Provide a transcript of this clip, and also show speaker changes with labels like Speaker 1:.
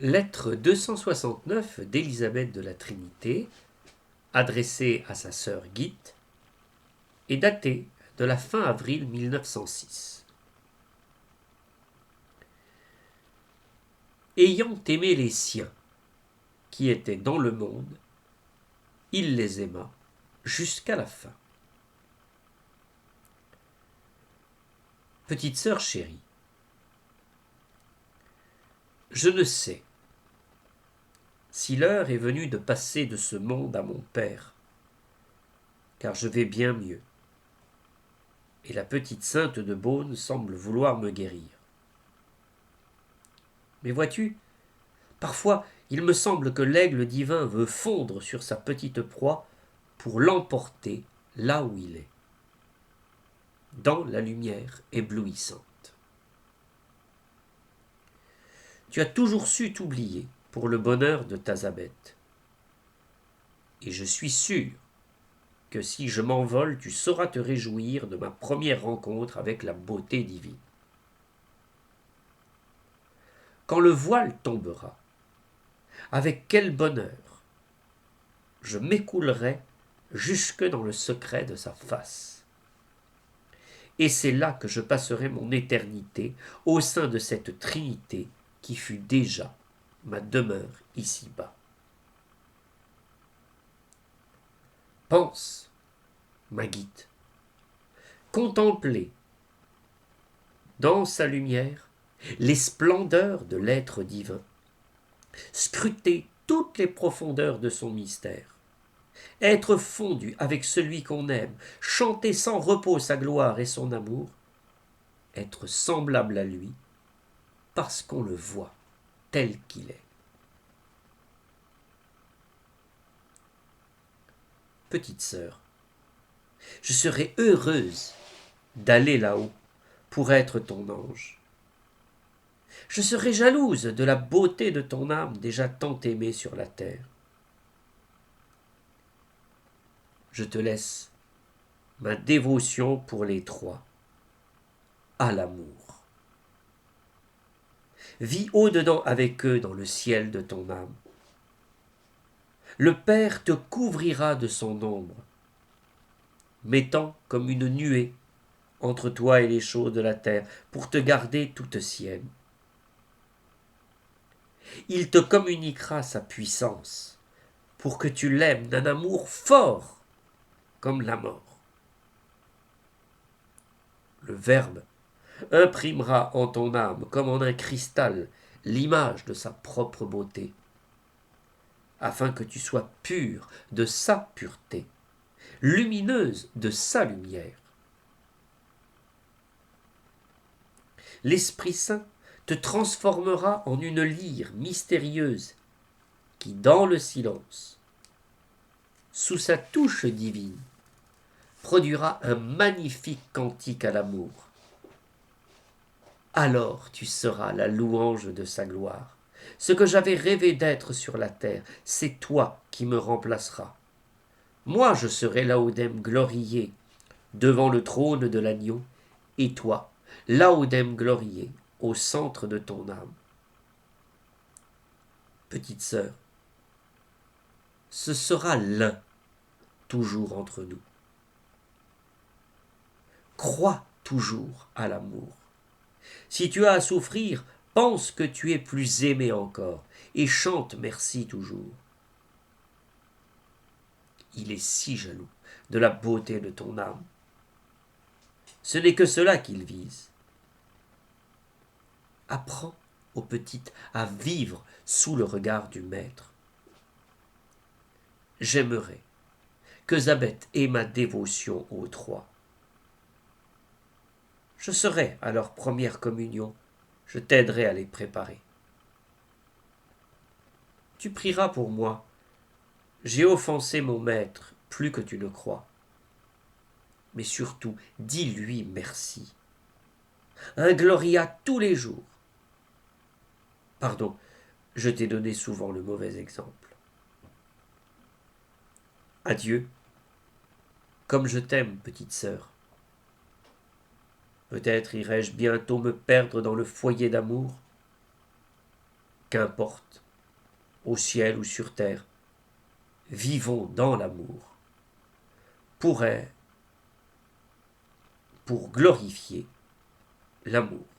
Speaker 1: Lettre 269 d'Élisabeth de la Trinité, adressée à sa sœur Guite, est datée de la fin avril 1906. Ayant aimé les siens qui étaient dans le monde, il les aima jusqu'à la fin. Petite sœur chérie, je ne sais si l'heure est venue de passer de ce monde à mon Père, car je vais bien mieux, et la petite sainte de Beaune semble vouloir me guérir. Mais vois-tu, parfois il me semble que l'aigle divin veut fondre sur sa petite proie pour l'emporter là où il est, dans la lumière éblouissante. Tu as toujours su t'oublier pour le bonheur de Tazabet, et je suis sûr que si je m'envole, tu sauras te réjouir de ma première rencontre avec la beauté divine. Quand le voile tombera, avec quel bonheur je m'écoulerai jusque dans le secret de sa face. Et c'est là que je passerai mon éternité au sein de cette Trinité qui fut déjà ma demeure ici-bas. Pense, ma Guite, contempler dans sa lumière les splendeurs de l'être divin, scruter toutes les profondeurs de son mystère, être fondu avec celui qu'on aime, chanter sans repos sa gloire et son amour, être semblable à lui parce qu'on le voit tel qu'il est. Petite sœur, je serais heureuse d'aller là-haut pour être ton ange. Je serais jalouse de la beauté de ton âme déjà tant aimée sur la terre. Je te laisse ma dévotion pour les trois, à l'amour. Vis au-dedans avec eux dans le ciel de ton âme. Le Père te couvrira de son ombre, mettant comme une nuée entre toi et les choses de la terre, pour te garder toute sienne. Il te communiquera sa puissance, pour que tu l'aimes d'un amour fort comme la mort. Le Verbe imprimera en ton âme, comme en un cristal, l'image de sa propre beauté, afin que tu sois pure de sa pureté, lumineuse de sa lumière. L'Esprit Saint te transformera en une lyre mystérieuse qui, dans le silence, sous sa touche divine, produira un magnifique cantique à l'amour. Alors tu seras la louange de sa gloire. Ce que j'avais rêvé d'être sur la terre, c'est toi qui me remplaceras. Moi je serai Laodème glorié devant le trône de l'agneau, et toi, Laodème glorié au centre de ton âme. Petite sœur, ce sera l'un toujours entre nous. Crois toujours à l'amour. Si tu as à souffrir, pense que tu es plus aimé encore, et chante merci toujours. Il est si jaloux de la beauté de ton âme. Ce n'est que cela qu'il vise. Apprends aux petites à vivre sous le regard du maître. J'aimerais que Zabet ait ma dévotion aux trois. Je serai à leur première communion, je t'aiderai à les préparer. Tu prieras pour moi. J'ai offensé mon maître plus que tu ne crois. Mais surtout, dis-lui merci. Un gloria tous les jours. Pardon, je t'ai donné souvent le mauvais exemple. Adieu, comme je t'aime, petite sœur. Peut-être irai-je bientôt me perdre dans le foyer d'amour. Qu'importe, au ciel ou sur terre, vivons dans l'amour pour glorifier l'amour.